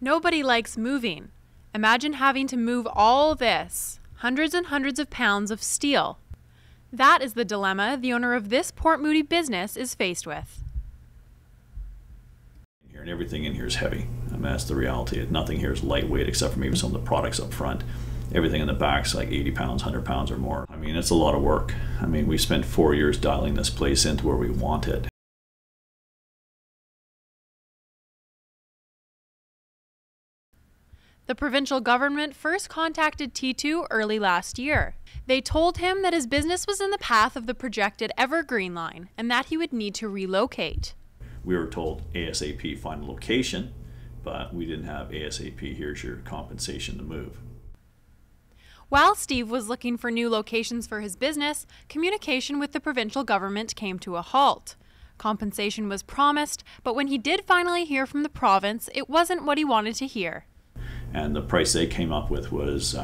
Nobody likes moving. Imagine having to move all this, hundreds and hundreds of pounds of steel. That is the dilemma the owner of this Port Moody business is faced with. And everything in here is heavy. I mean, that's the reality. Nothing here is lightweight except for maybe some of the products up front. Everything in the back's like 80 pounds, 100 pounds or more. I mean, it's a lot of work. I mean, we spent 4 years dialing this place into where we want it. The provincial government first contacted T2 early last year. They told him that his business was in the path of the projected Evergreen line and that he would need to relocate. We were told ASAP find a location, but we didn't have ASAP here's your compensation to move. While Steve was looking for new locations for his business, communication with the provincial government came to a halt. Compensation was promised, but when he did finally hear from the province, it wasn't what he wanted to hear. And the price they came up with was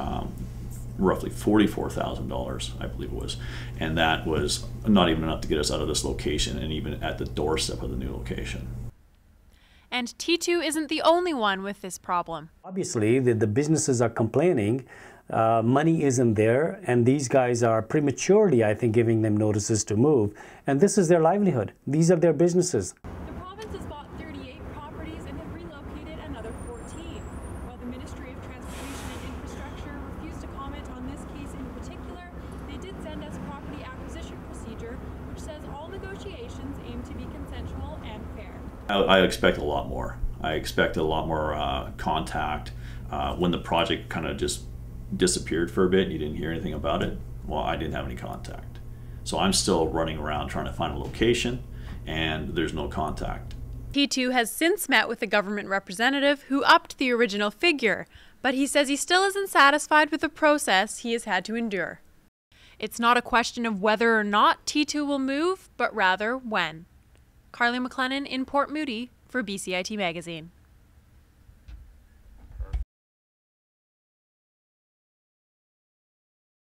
roughly $44,000, I believe it was. And that was not even enough to get us out of this location and even at the doorstep of the new location. And T2 isn't the only one with this problem. Obviously, the businesses are complaining. Money isn't there, and these guys are prematurely, I think, giving them notices to move. And this is their livelihood. These are their businesses. The province has bought 38 properties and have relocated another 14. While the Ministry of Transportation and Infrastructure refused to comment on this case in particular, they did send us property acquisition procedure, which says all negotiations aim to be consensual and fair. I expect a lot more. I expect a lot more contact. When the project kind of just disappeared for a bit and you didn't hear anything about it, well, I didn't have any contact. So I'm still running around trying to find a location, and there's no contact. T2 has since met with the government representative who upped the original figure, but he says he still isn't satisfied with the process he has had to endure. It's not a question of whether or not T2 will move, but rather when. Carly McLennan in Port Moody for BCIT Magazine.